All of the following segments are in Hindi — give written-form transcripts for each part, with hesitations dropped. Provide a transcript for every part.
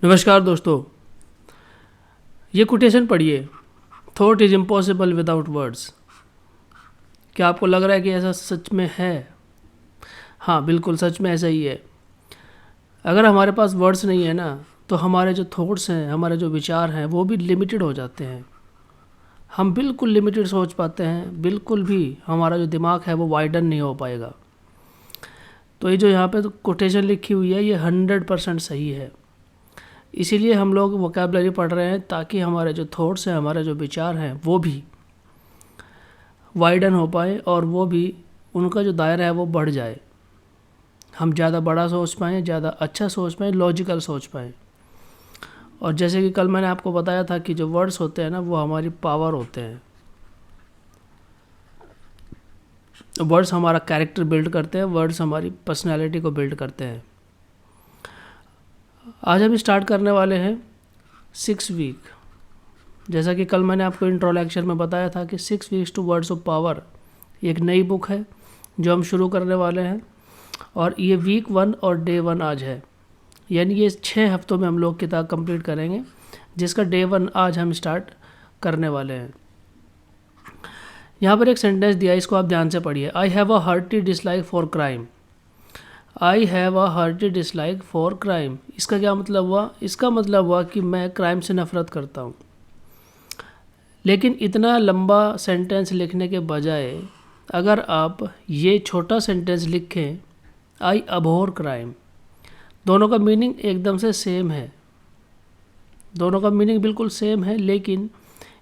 नमस्कार दोस्तों, ये कोटेशन पढ़िए। Thought is impossible without words. क्या आपको लग रहा है कि ऐसा सच में है? हाँ, बिल्कुल सच में ऐसा ही है। अगर हमारे पास वर्ड्स नहीं है ना, तो हमारे जो थॉट्स हैं, हमारे जो विचार हैं, वो भी लिमिटेड हो जाते हैं। हम बिल्कुल लिमिटेड सोच पाते हैं, बिल्कुल भी हमारा जो दिमाग है वो वाइडन नहीं हो पाएगा। तो ये जो यहाँ पे कोटेशन लिखी हुई है, ये 100% सही है। इसीलिए हम लोग वोकैबुलरी पढ़ रहे हैं, ताकि हमारे जो थॉट्स हैं, हमारे जो विचार हैं, वो भी वाइडन हो पाए और वो भी उनका जो दायरा है वो बढ़ जाए। हम ज़्यादा बड़ा सोच पाएँ, ज़्यादा अच्छा सोच पाएँ, लॉजिकल सोच पाएँ। और जैसे कि कल मैंने आपको बताया था कि जो वर्ड्स होते हैं ना, वो हमारी पावर होते हैं। वर्ड्स हमारा कैरेक्टर बिल्ड करते हैं, वर्ड्स हमारी पर्सनैलिटी को बिल्ड करते हैं। आज हम स्टार्ट करने वाले हैं 6 वीक। जैसा कि कल मैंने आपको इंट्रो लेक्चर में बताया था कि 6 weeks to words of power एक नई बुक है जो हम शुरू करने वाले हैं। और ये वीक 1 और डे 1 आज है, यानी ये 6 हफ्तों में हम लोग किताब कंप्लीट करेंगे, जिसका डे 1 आज हम स्टार्ट करने वाले हैं। यहाँ पर एक सेंटेंस दिया है, इसको आप ध्यान से पढ़िए। I have a hearty dislike for crime. I have a hearty dislike for crime. इसका क्या मतलब हुआ? इसका मतलब हुआ कि मैं क्राइम से नफ़रत करता हूँ। लेकिन इतना लंबा सेंटेंस लिखने के बजाय अगर आप ये छोटा सेंटेंस लिखें, आई अबोर क्राइम, दोनों का मीनिंग एकदम से सेम है। दोनों का मीनिंग बिल्कुल सेम है, लेकिन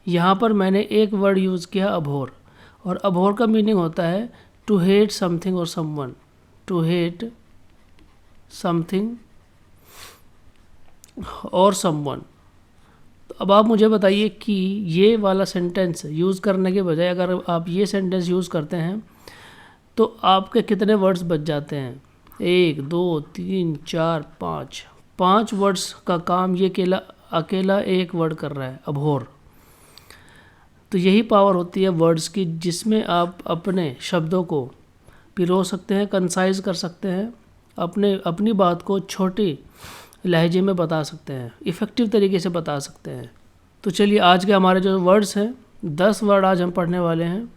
यहाँ पर मैंने एक वर्ड यूज़ किया, अबोर। और अबोर का मीनिंग होता है टू हेट समथिंग और समवन। टू हेट समथिंग और समवन। तो अब आप मुझे बताइए कि ये वाला सेंटेंस यूज़ करने के बजाय अगर आप ये सेंटेंस यूज़ करते हैं तो आपके कितने वर्ड्स बच जाते हैं? 1 2 3 4 5 5 वर्ड्स का काम ये अकेला एक वर्ड कर रहा है, अबोर। तो यही पावर होती है वर्ड्स की, जिसमें आप अपने शब्दों को पिरो सकते हैं, कंसाइज कर सकते हैं, अपनी बात को छोटी लहजे में बता सकते हैं, इफ़ेक्टिव तरीके से बता सकते हैं। तो चलिए, आज के हमारे जो वर्ड्स हैं, 10 वर्ड आज हम पढ़ने वाले हैं।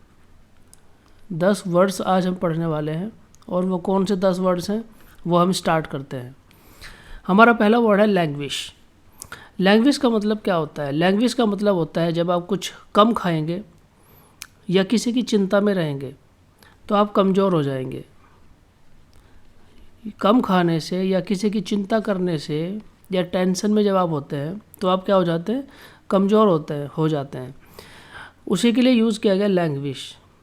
10 वर्ड्स आज हम पढ़ने वाले हैं। और वो कौन से 10 वर्ड्स हैं वो हम स्टार्ट करते हैं। हमारा पहला वर्ड है लैंग्विश। लैंग्वेज का मतलब क्या होता है? लैंग्वेज का मतलब होता है जब आप कुछ कम खाएंगे या किसी की चिंता में रहेंगे तो आप कमज़ोर हो जाएंगे। कम खाने से या किसी की चिंता करने से या टेंशन में जब आप होते हैं तो आप क्या हो जाते हैं? कमज़ोर हो जाते हैं। उसी के लिए यूज़ किया गया लैंग्वेज।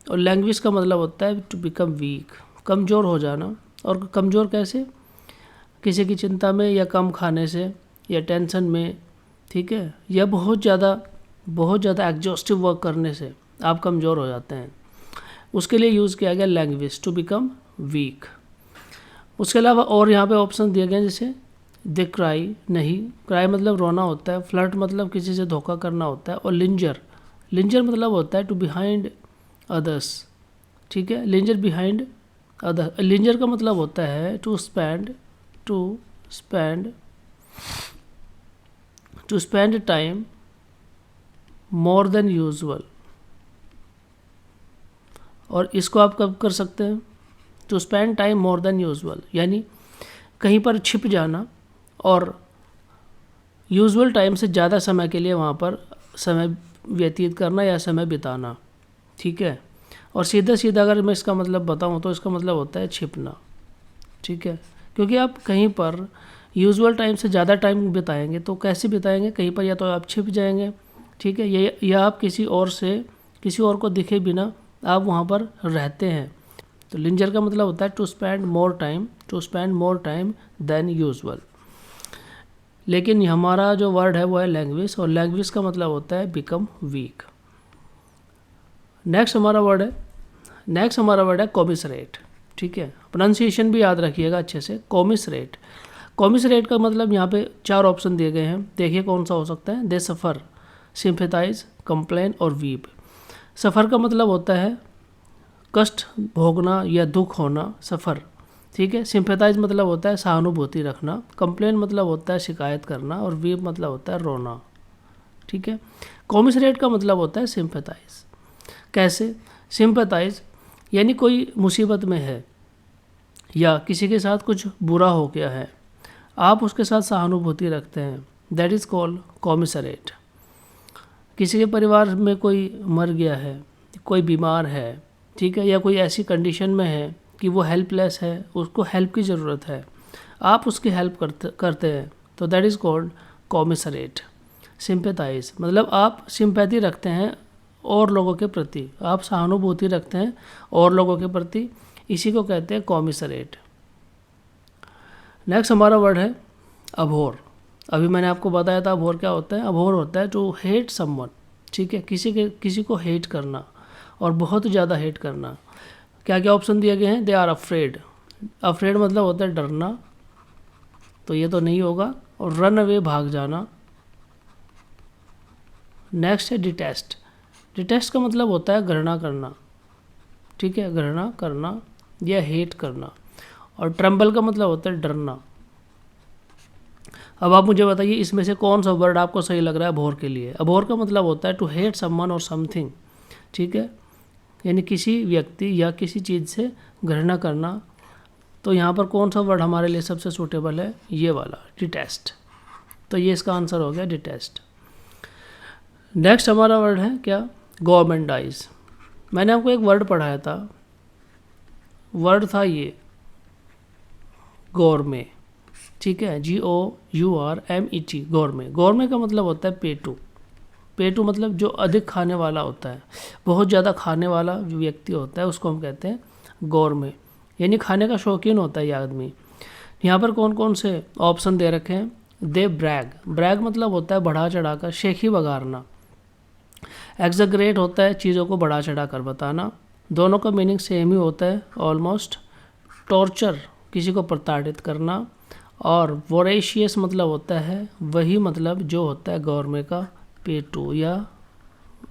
और लैंग्वेज का मतलब होता है टू बिकम वीक, कमज़ोर हो जाना। और कमज़ोर कैसे? किसी की चिंता में या कम खाने से या टेंशन में, ठीक है, या बहुत ज़्यादा एग्जॉस्टिव वर्क करने से आप कमज़ोर हो जाते हैं। उसके लिए यूज़ किया गया लैंग्वेज, टू बिकम वीक। उसके अलावा और यहाँ पे ऑप्शन दिए गए हैं, जैसे द क्राई, नहीं, क्राई मतलब रोना होता है। फ्लर्ट मतलब किसी से धोखा करना होता है। और लिंजर मतलब होता है टू बिहाइंड अदर्स, ठीक है, लिंजर बिहाइंड अदर। लिंजर का मतलब होता है to spend time more than usual. और इसको आप कब कर सकते हैं? To spend time more than usual, यानी कहीं पर छिप जाना और यूजुअल टाइम से ज़्यादा समय के लिए वहाँ पर समय व्यतीत करना या समय बिताना, ठीक है। और सीधा अगर मैं इसका मतलब बताऊँ तो इसका मतलब होता है छिपना, ठीक है। क्योंकि आप कहीं पर यूजुअल टाइम से ज़्यादा टाइम बिताएंगे तो कैसे बिताएंगे? कहीं पर या तो आप छिप जाएंगे, ठीक है, या आप किसी और को दिखे बिना आप वहाँ पर रहते हैं। तो लिंजर का मतलब होता है to spend more time than usual. लेकिन हमारा जो वर्ड है वो है लैंग्वेज, और लैंग्वेज का मतलब होता है बिकम वीक। नेक्स्ट हमारा वर्ड है कॉमिसरेट, ठीक है। प्रोनाउंसिएशन भी याद रखिएगा अच्छे से, कॉमिसरेट। कॉमिसरेट का मतलब यहाँ पे 4 ऑप्शन दिए गए हैं, देखिए कौन सा हो सकता है। दे सफ़र, सिंपैथाइज, कंप्लेन और वीप। सफ़र का मतलब होता है कष्ट भोगना या दुख होना, सफ़र। ठीक है। सिंपैथाइज मतलब होता है सहानुभूति रखना, कंप्लेन मतलब होता है शिकायत करना, और वीप मतलब होता है रोना, ठीक है। कॉमिसरेट का मतलब होता है सिंपैथाइज। कैसे? सिंपैथाइज यानी कोई मुसीबत में है या किसी के साथ कुछ बुरा हो गया है, आप उसके साथ सहानुभूति रखते हैं, दैट इज़ कॉल्ड कॉमिसरेट। किसी के परिवार में कोई मर गया है, कोई बीमार है, ठीक है, या कोई ऐसी कंडीशन में है कि वो हेल्पलेस है, उसको हेल्प की ज़रूरत है, आप उसकी हेल्प करते हैं, तो that is called commiserate. Sympathise मतलब आप सिंपैथी रखते हैं और लोगों के प्रति, आप सहानुभूति रखते हैं और लोगों के प्रति, इसी को कहते हैं कॉमिसरेट। नेक्स्ट हमारा वर्ड है अभोर। अभी मैंने आपको बताया था अभोर क्या होता है। अभोर होता है टू हेट समवन, ठीक है, किसी को हेट करना और बहुत ज़्यादा हेट करना। क्या क्या ऑप्शन दिए गए हैं? They are afraid. अफ्रेड मतलब होता है डरना, तो ये तो नहीं होगा। और रन अवे भाग जाना। नेक्स्ट है डिटेस्ट। डिटेस्ट का मतलब होता है घृणा करना, ठीक है, घृणा करना या हेट करना। और ट्रम्बल का मतलब होता है डरना। अब आप मुझे बताइए इसमें से कौन सा वर्ड आपको सही लग रहा है अभोर के लिए। अभोर का मतलब होता है टू हेट समवन और समथिंग, ठीक है, यानी किसी व्यक्ति या किसी चीज़ से घृणा करना। तो यहाँ पर कौन सा वर्ड हमारे लिए सबसे सूटेबल है? ये वाला, डिटेस्ट। तो ये इसका आंसर हो गया, डिटेस्ट। नेक्स्ट हमारा वर्ड है क्या? गवर्नमेंटाइज। मैंने आपको एक वर्ड पढ़ाया था, वर्ड था ये गौरमे, ठीक है, GOURMET, गौरमे। गौरमे का मतलब होता है पेटू। पेटू मतलब जो अधिक खाने वाला होता है, बहुत ज़्यादा खाने वाला जो व्यक्ति होता है उसको हम कहते हैं गौरमे, यानी खाने का शौकीन होता है ये आदमी। यहाँ पर कौन कौन से ऑप्शन दे रखे हैं? दे ब्रैग। ब्रैग मतलब होता है बढ़ा चढ़ा कर, शेखी बघारना। एग्जैगरेट होता है चीज़ों को बढ़ा चढ़ा कर बताना। दोनों का मीनिंग सेम ही होता है ऑलमोस्ट। टॉर्चर, किसी को प्रताड़ित करना। और वोरेशियस मतलब होता है वही मतलब जो होता है गौरमे का पेटू या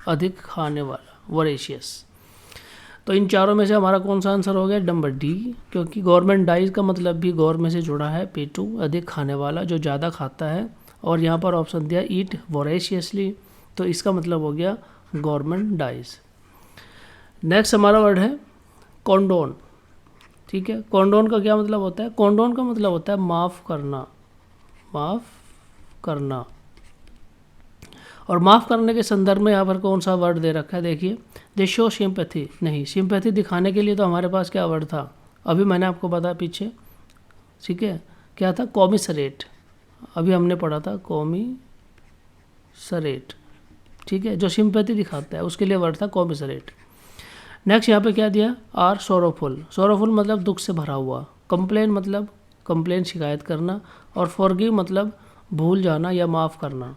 अधिक खाने वाला, वोरेशियस। तो इन चारों में से हमारा कौन सा आंसर हो गया? नंबर डी, क्योंकि गवर्नमेंट डाइज का मतलब भी गौर में से जुड़ा है, पेटू अधिक खाने वाला, जो ज़्यादा खाता है। और यहाँ पर ऑप्शन दिया ईट वोरेशियसली, तो इसका मतलब हो गया गवर्नमेंट डाइज। नेक्स्ट हमारा वर्ड है कॉन्डोन, ठीक है। कॉन्डोन का क्या मतलब होता है? कॉन्डोन का मतलब होता है माफ़ करना, माफ़ करना। और माफ़ करने के संदर्भ में यहाँ पर कौन सा वर्ड दे रखा है? देखिए, दे शो सिंपैथी। नहीं, सिंपैथी दिखाने के लिए तो हमारे पास क्या वर्ड था? अभी मैंने आपको बताया पीछे, ठीक है, क्या था? कॉमिसरेट। अभी हमने पढ़ा था कॉमिसरेट, ठीक है, जो सिंपैथी दिखाता है उसके लिए वर्ड था कॉमिसरेट। नेक्स्ट यहाँ पे क्या दिया? Are sorrowful. सोरोफुल मतलब दुख से भरा हुआ। कंप्लेन मतलब कंप्लेन शिकायत करना। और फॉरगिव मतलब भूल जाना या माफ़ करना,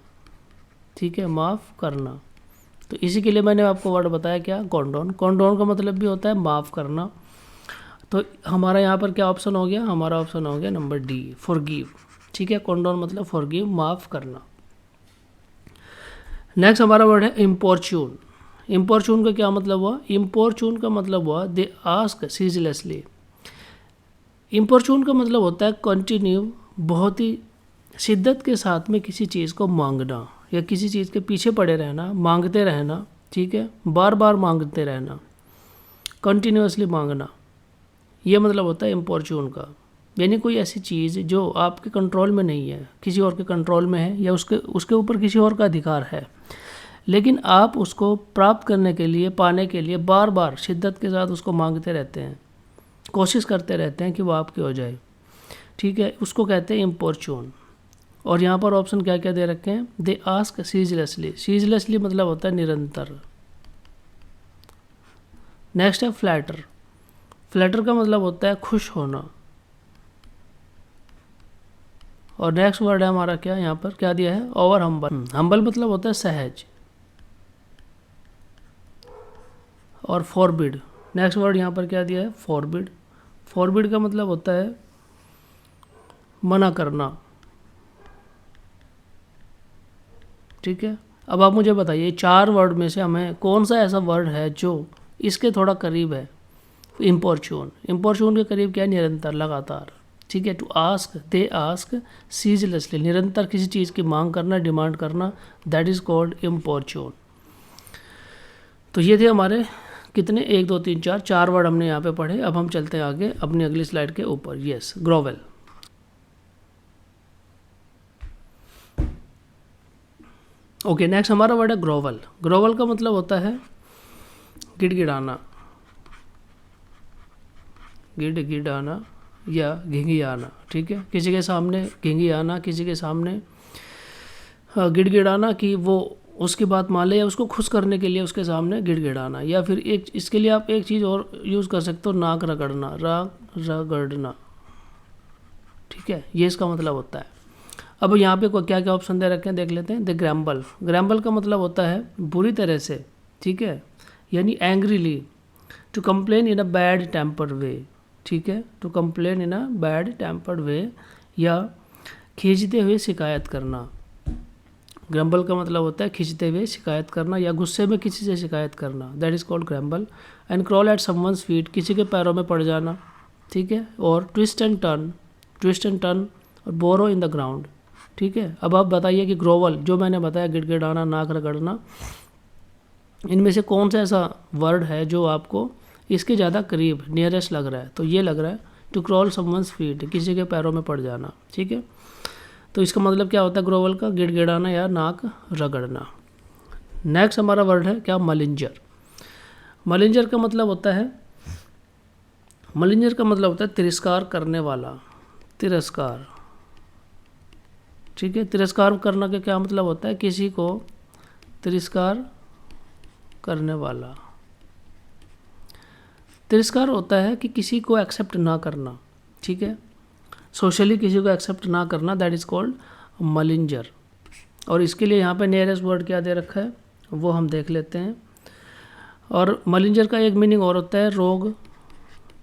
ठीक है, माफ़ करना। तो इसी के लिए मैंने आपको वर्ड बताया क्या? कॉन्डोन। कॉन्डोन का मतलब भी होता है माफ़ करना। तो हमारा यहाँ पर क्या ऑप्शन हो गया? हमारा ऑप्शन हो गया नंबर डी, फॉरगिव, ठीक है। कॉन्डोन मतलब फॉरगिव, माफ़ करना। नेक्स्ट हमारा वर्ड है इम्पोर्च्यून। इम्पोर्च्यून का क्या मतलब हुआ? इम्पोर्च्यून का मतलब हुआ दे आस्क सीजलेसली। इम्पोर्च्यून का मतलब होता है कंटिन्यू, बहुत ही शिद्दत के साथ में किसी चीज़ को मांगना या किसी चीज़ के पीछे पड़े रहना, मांगते रहना, ठीक है, बार बार मांगते रहना, कंटिन्यूसली मांगना, ये मतलब होता है इम्पोर्च्यून का। यानी कोई ऐसी चीज़ जो आपके कंट्रोल में नहीं है, किसी और के कंट्रोल में है, या उसके ऊपर किसी और का अधिकार है, लेकिन आप उसको प्राप्त करने के लिए, पाने के लिए बार बार शिद्दत के साथ उसको मांगते रहते हैं, कोशिश करते रहते हैं कि वो आपकी हो जाए, ठीक है, उसको कहते हैं इम्पोर्च्यून। और यहाँ पर ऑप्शन क्या क्या दे रखे हैं? दे आस्क सीजलेसली। सीजलेसली मतलब होता है निरंतर। नेक्स्ट है फ्लैटर। फ्लैटर का मतलब होता है खुश होना। और नेक्स्ट वर्ड है हमारा क्या? यहाँ पर क्या दिया है? Over humble. हम्बल मतलब होता है सहज। और फॉरबिड, नेक्स्ट वर्ड यहाँ पर क्या दिया है? फॉरबिड। फॉरबिड का मतलब होता है मना करना, ठीक है। अब आप मुझे बताइए चार वर्ड में से हमें कौन सा ऐसा वर्ड है जो इसके थोड़ा करीब है, इम्पोर्चून, इम्पोर्चून के करीब क्या है, निरंतर, लगातार, ठीक है। To ask, they ask ceaselessly, निरंतर किसी चीज़ की मांग करना, डिमांड करना, दैट इज़ कॉल्ड इम्पोर्चून। तो ये थे हमारे कितने, 1 2 3 4 4 वर्ड हमने यहाँ पे पढ़े। अब हम चलते हैं आगे अपनी अगली स्लाइड के ऊपर। Yes, grovel. ओके, नेक्स्ट हमारा वर्ड है ग्रोवल। ग्रोवल का मतलब होता है गिड़गिड़ाना, गिड़गिड़ाना या घिंघियाना, ठीक है। किसी के सामने घिंघियाना, किसी के सामने गिड़गिड़ाना कि वो उसकी बात मान ले, या उसको खुश करने के लिए उसके सामने गिड़गिड़ाना। या फिर एक इसके लिए आप एक चीज़ और यूज़ कर सकते हो, नाक रगड़ना, रगड़ना, ठीक है, ये इसका मतलब होता है। अब यहाँ पे क्या क्या ऑप्शन दे रखे हैं देख लेते हैं। द ग्रैम्बल, ग्रैम्बल का मतलब होता है बुरी तरह से, ठीक है, यानी angrily, to complain in a bad tempered way, ठीक है, to complain in a bad tempered way, या खींचते हुए शिकायत करना। ग्रम्बल का मतलब होता है खींचते हुए शिकायत करना या गुस्से में किसी से शिकायत करना, that is called grumble. And crawl at someone's feet, किसी के पैरों में पड़ जाना, ठीक है। और twist and turn, twist and turn, और बोरो इन द ग्राउंड, ठीक है। अब आप बताइए कि ग्रोवल जो मैंने बताया, गिड़गिड़ाना, नाक रगड़ना, इनमें से कौन सा ऐसा वर्ड है जो आपको इसके ज़्यादा करीब, नियरेस्ट लग रहा है। तो ये लग रहा है टू क्रॉल समवंस फीट, किसी के पैरों में पड़ जाना, ठीक है। तो इसका मतलब क्या होता है ग्रोवल का, गिड़गिड़ाना या नाक रगड़ना। नेक्स्ट हमारा वर्ड है क्या, मलिंजर। मलिंजर का मतलब होता है, मलिंजर का मतलब होता है तिरस्कार करने वाला, तिरस्कार, ठीक है। तिरस्कार करना का क्या मतलब होता है, किसी को तिरस्कार करने वाला। तिरस्कार होता है कि किसी को एक्सेप्ट ना करना, ठीक है, सोशली किसी को एक्सेप्ट ना करना, दैट इज़ कॉल्ड मलिंजर। और इसके लिए यहाँ पे नियरेस्ट वर्ड क्या दे रखा है वो हम देख लेते हैं। और मलिंजर का एक मीनिंग और होता है रोग,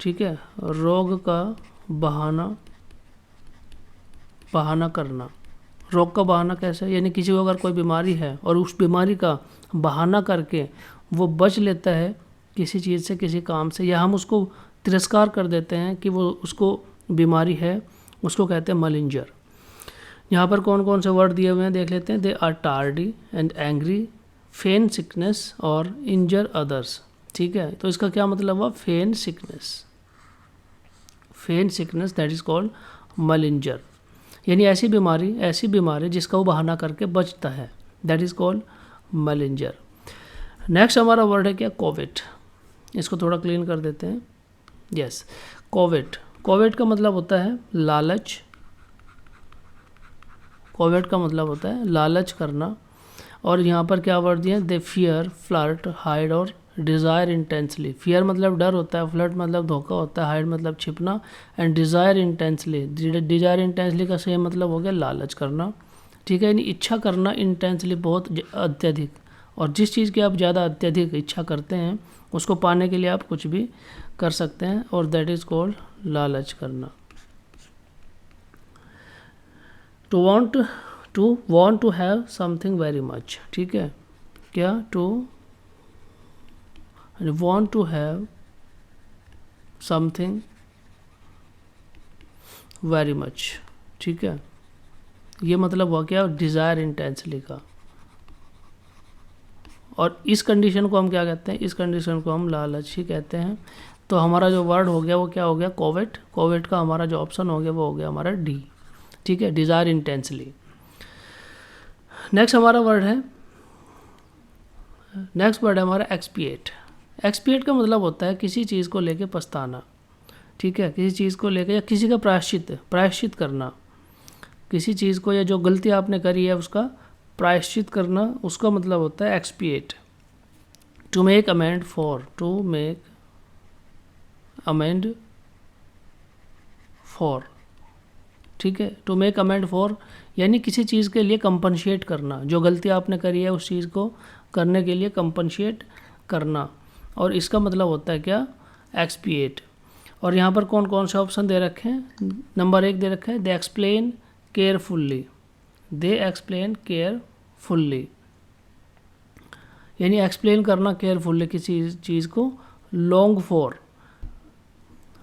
ठीक है, रोग का बहाना, बहाना करना। रोग का बहाना कैसे, यानी किसी को अगर कोई बीमारी है और उस बीमारी का बहाना करके वो बच लेता है किसी चीज़ से, किसी काम से, या हम उसको तिरस्कार कर देते हैं कि वो उसको बीमारी है, उसको कहते हैं मलिंजर। यहाँ पर कौन कौन से वर्ड दिए हुए हैं देख लेते हैं। They are tardy and angry, feign sickness और इंजर अदर्स, ठीक है। तो इसका क्या मतलब हुआ, feign sickness, feign sickness, that is called malinger, यानी ऐसी बीमारी जिसका वो बहाना करके बचता है, that is called malinger. Next हमारा वर्ड है क्या, कोविड। इसको थोड़ा क्लीन कर देते हैं। Yes, Covid. कोविड का मतलब होता है लालच, कोविड का मतलब होता है लालच करना। और यहाँ पर क्या वर्ड दिए, दे फियर, फ्लर्ट, हाइड और डिज़ायर इंटेंसली। फियर मतलब डर होता है, फ्लर्ट मतलब धोखा होता है, हाइड मतलब छिपना, and desire intensely, desire intensely का सेम मतलब हो गया लालच करना, ठीक है, यानी इच्छा करना इंटेंसली, बहुत अत्यधिक। और जिस चीज़ की आप ज़्यादा अत्यधिक इच्छा करते हैं उसको पाने के लिए आप कुछ भी कर सकते हैं, और दैट इज़ कॉल्ड लालच करना। To want to have something very much, ठीक है, क्या, to want to have something very much, ठीक है, ये मतलब हुआ क्या, डिज़ायर इंटेंसली का। और इस कंडीशन को हम क्या कहते हैं, इस कंडीशन को हम लालच ही कहते हैं। तो हमारा जो वर्ड हो गया वो क्या हो गया, कोविड। कोविड का हमारा जो ऑप्शन हो गया वो हो गया हमारा डी, ठीक है, डिज़ायर इंटेंसली। नेक्स्ट हमारा वर्ड है, नेक्स्ट वर्ड है हमारा एक्सपिएट। एक्सपिएट का मतलब होता है किसी चीज़ को लेके पछताना, ठीक है, किसी चीज़ को लेके या किसी का प्रायश्चित करना, किसी चीज़ को या जो गलती आपने करी है उसका प्रायश्चित करना, उसका मतलब होता है expiate. To make amend for, to make amend for, ठीक है, टू मेक अमेंड फॉर यानी किसी चीज़ के लिए कंपनशेट करना, जो गलती आपने करी है उस चीज़ को करने के लिए कंपनशेट करना, और इसका मतलब होता है क्या, एक्सपिएट। और यहाँ पर कौन कौन से ऑप्शन दे रखे हैं, नंबर 1 दे रखा है they explain carefully, they explain carefully, यानी एक्सप्लेन करना केयरफुल्ली किसी चीज़ को। लॉन्ग फॉर,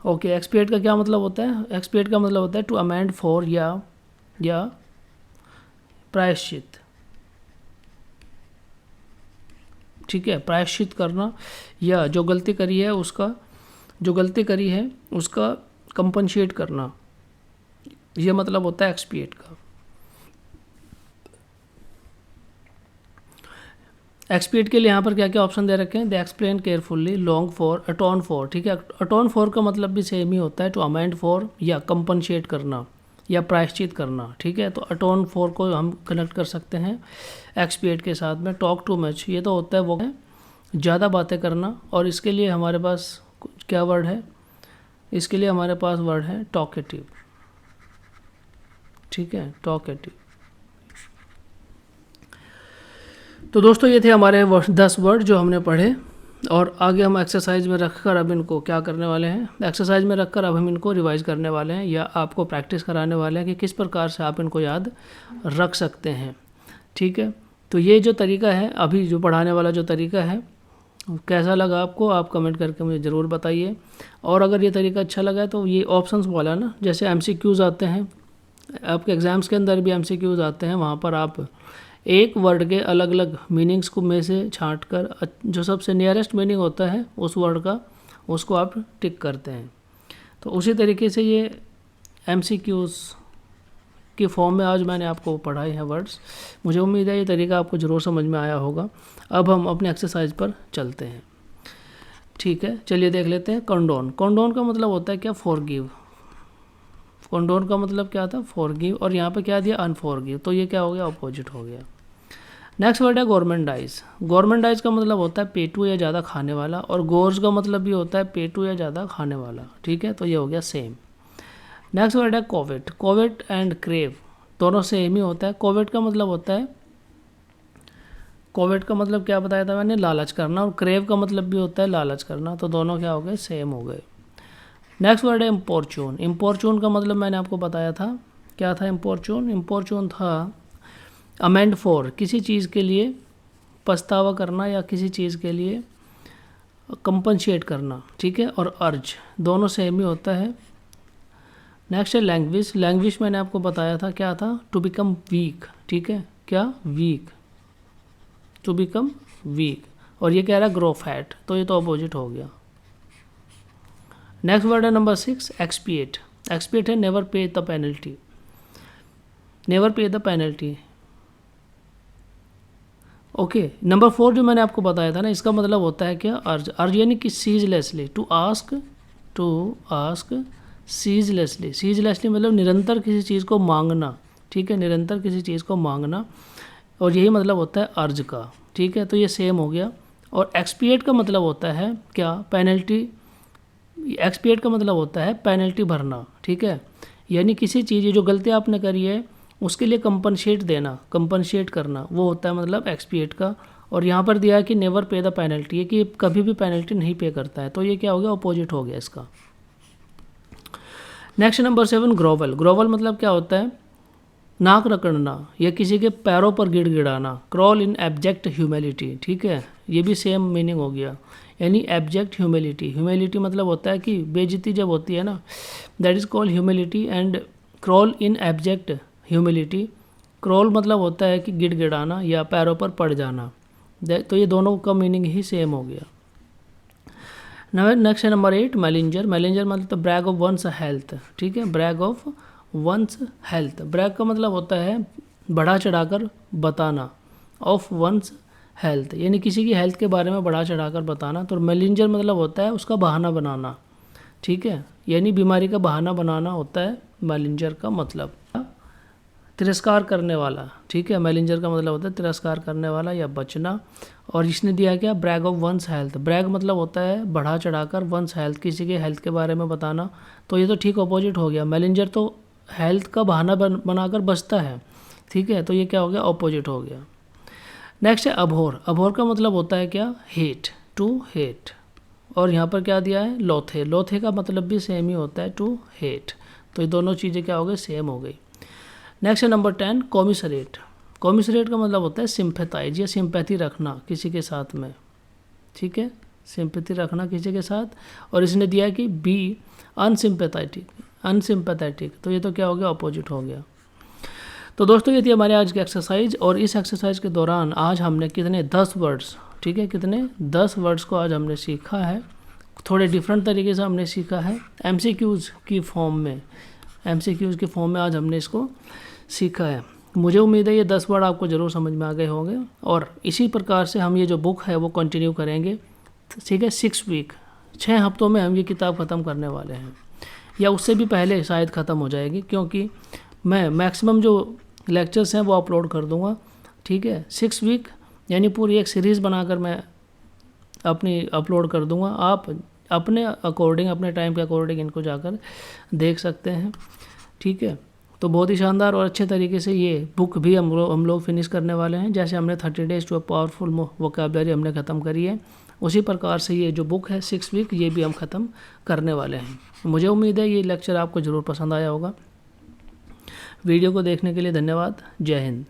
ओके, एक्सपिएट का क्या मतलब होता है? एक्सपिएट का मतलब होता है टू अमेंड फॉर या प्रायश्चित, ठीक है, प्रायश्चित करना या जो गलती करी है उसका कंपनसेट करना, ये मतलब होता है एक्सपिएट का। एक्सपिएट के लिए यहाँ पर क्या क्या ऑप्शन दे रखे हैं? They explain carefully, long for, अटोन for, ठीक है। अटोन फॉर का मतलब भी सेम ही होता है, टू अमेंड फॉर या कंपनसेट करना या प्रायश्चित करना, ठीक है। तो अटोन फॉर को हम कनेक्ट कर सकते हैं एक्सपिएट के साथ में। टॉक टू मच, ये तो होता है वो ज़्यादा बातें करना, और इसके लिए हमारे पास क्या वर्ड है? इसके लिए हमारे पास वर्ड है टॉकेटिव, ठीक है, टॉकेटिव। तो दोस्तों ये थे हमारे 10 वर्ड जो हमने पढ़े, और आगे हम एक्सरसाइज में रखकर अब इनको क्या करने वाले हैं? एक्सरसाइज में रखकर अब हम इनको रिवाइज करने वाले हैं या आपको प्रैक्टिस कराने वाले हैं कि किस प्रकार से आप इनको याद रख सकते हैं, ठीक है। तो ये जो तरीका है, अभी जो पढ़ाने वाला जो तरीका है, कैसा लगा आपको? आप कमेंट करके मुझे ज़रूर बताइए। और अगर ये तरीका अच्छा लगा है तो ये ऑप्शंस वाला ना, जैसे MCQs आते हैं आपके एग्ज़ाम्स के अंदर भी MCQs आते हैं, वहाँ पर आप एक वर्ड के अलग अलग मीनिंग्स को में से छांट कर जो सबसे नियरेस्ट मीनिंग होता है उस वर्ड का, उसको आप टिक करते हैं। तो उसी तरीके से ये MCQs की फॉर्म में आज मैंने आपको पढ़ाए हैं वर्ड्स। मुझे उम्मीद है ये तरीका आपको ज़रूर समझ में आया होगा। अब हम अपने एक्सरसाइज पर चलते हैं, ठीक है। चलिए देख लेते हैं। कंडोन, कंडोन का मतलब होता है क्या? फॉरगिव। कंडोन का मतलब क्या था? फॉरगिव, और यहाँ पे क्या दिया? अनफॉरगिव। तो ये क्या हो गया? अपोजिट हो गया। नेक्स्ट वर्ड है गवर्नमेंटाइज। गवर्नमेंटाइज का मतलब होता है पेटू या ज़्यादा खाने वाला, और गोर्स का मतलब भी होता है पेटू या ज़्यादा खाने वाला, ठीक है। तो ये हो गया सेम। नेक्स्ट वर्ड है कोवेट। कोवेट एंड क्रेव दोनों सेम ही होता है। कोवेट का मतलब होता है, कोवेट का मतलब क्या बताया था मैंने? लालच करना, और क्रेव का मतलब भी होता है लालच करना। तो दोनों क्या हो गए? सेम हो गए। नेक्स्ट वर्ड है इम्पोर्चून। इम्पोर्चून का मतलब मैंने आपको बताया था, क्या था इम्पोर्चून? इम्पोर्चून था अमेंड फॉर, किसी चीज़ के लिए पछतावा करना या किसी चीज़ के लिए कंपनसेट करना, ठीक है। और अर्ज दोनों सेम ही होता है। नेक्स्ट है लैंग्वेज। लैंग्वेज मैंने आपको बताया था क्या था? टू बिकम वीक, ठीक है। क्या? Weak, to become weak. और ये कह रहा है ग्रो फैट, तो ये तो अपोजिट हो गया। नेक्स्ट वर्ड है नंबर 6, एक्सपिएट। एक्सपिएट है नेवर पे द पेनल्टी, नेवर पे द पेनल्टी, ओके। नंबर 4 जो मैंने आपको बताया था ना, इसका मतलब होता है क्या? अर्ज। अर्ज यानी कि ceaselessly, to ask ceaselessly. Ceaselessly मतलब निरंतर किसी चीज़ को मांगना, ठीक है, निरंतर किसी चीज़ को मांगना, और यही मतलब होता है अर्ज का, ठीक है। तो ये सेम हो गया। और एक्सपिएट का मतलब होता है क्या? पेनल्टी। एक्सपिएट का मतलब होता है पेनल्टी भरना, ठीक है। यानी किसी चीज़ जो गलती आपने करी है उसके लिए कंपनसेट देना, कंपनसेट करना, वो होता है मतलब एक्सपिएट का। और यहाँ पर दिया है कि नेवर पे द पेनल्टी, है कि कभी भी पेनल्टी नहीं पे करता है। तो ये क्या हो गया? अपोजिट हो गया इसका। Next number 7, grovel. ग्रोवल मतलब क्या होता है? नाक रगड़ना या किसी के पैरों पर गिड़गिड़ाना। क्रॉल इन एब्जेक्ट ह्यूमिलिटी, ठीक है, ये भी सेम मीनिंग हो गया, यानी एब्जेक्ट ह्यूमिलिटी। ह्यूमिलिटी मतलब होता है कि बेइज्जती जब होती है ना, that is called humility. And crawl in abject humility, crawl मतलब होता है कि गिड़गिड़ाना या पैरों पर पड़ जाना। तो ये दोनों का मीनिंग ही सेम हो गया। नेक्स्ट है नंबर 8, मैलेंजर। मैलेंजर मतलब ब्रैग ऑफ वंस हेल्थ, ठीक है, brag of one's health. Brag का मतलब होता है बढ़ा चढ़ाकर बताना, ऑफ वंस हेल्थ यानी किसी की हेल्थ के बारे में बढ़ा चढ़ाकर बताना। तो मैलेंजर मतलब होता है उसका बहाना बनाना, ठीक है, यानी बीमारी का बहाना बनाना होता है मैलेंजर का मतलब। तिरस्कार करने वाला, ठीक है, मैलेंजर का मतलब होता है तिरस्कार करने वाला या बचना। और इसने दिया क्या? Brag of one's health. Brag मतलब होता है बढ़ा चढ़ाकर, वंस हेल्थ किसी के हेल्थ के बारे में बताना। तो ये तो ठीक अपोजिट हो गया। मैलेंजर तो हेल्थ का बहाना बनाकर बचता है, ठीक है, तो ये क्या हो गया? अपोजिट हो गया। नेक्स्ट है अभोर। अभोर का मतलब होता है क्या? Hate, to hate. और यहाँ पर क्या दिया है? लोथे। लोथे का मतलब भी सेम ही होता है, टू हेट। तो ये दोनों चीज़ें क्या हो गई? सेम हो गई। नेक्स्ट है नंबर 10, कॉमिसरेट। कॉमिसरेट का मतलब होता है सिंपैथाइज या सिंपैथी रखना किसी के साथ में, ठीक है, सिंपैथी रखना किसी के साथ। और इसने दिया है कि बी अनसिम्पैथेटिक, तो ये तो क्या हो गया, अपोजिट हो गया। तो दोस्तों ये थी हमारे आज की एक्सरसाइज, और इस एक्सरसाइज के दौरान आज हमने कितने 10 वर्ड्स, ठीक है, कितने 10 वर्ड्स को आज हमने सीखा है। थोड़े डिफरेंट तरीके से हमने सीखा है, एमसीक्यूज़ की फॉर्म में, आज हमने इसको सीखा है। मुझे उम्मीद है ये 10 वर्ड आपको ज़रूर समझ में आ गए होंगे, और इसी प्रकार से हम ये जो बुक है वो कंटिन्यू करेंगे, ठीक है। 6 वीक, 6 हफ्तों में हम ये किताब ख़त्म करने वाले हैं, या उससे भी पहले शायद ख़त्म हो जाएगी, क्योंकि मैं मैक्सिमम जो लेक्चर्स हैं वो अपलोड कर दूंगा, ठीक है। 6 वीक यानी पूरी एक सीरीज़ बनाकर मैं अपनी अपलोड कर दूंगा। आप अपने अकॉर्डिंग, अपने टाइम के अकॉर्डिंग इनको जाकर देख सकते हैं, ठीक है। तो बहुत ही शानदार और अच्छे तरीके से ये बुक भी हम लोग फिनिश करने वाले हैं। जैसे हमने 30 days to a powerful vocabulary हमने ख़त्म करी है, उसी प्रकार से ये जो बुक है 6 वीक, ये भी हम ख़त्म करने वाले हैं। मुझे उम्मीद है ये लेक्चर आपको ज़रूर पसंद आया होगा। वीडियो को देखने के लिए धन्यवाद। जय हिंद।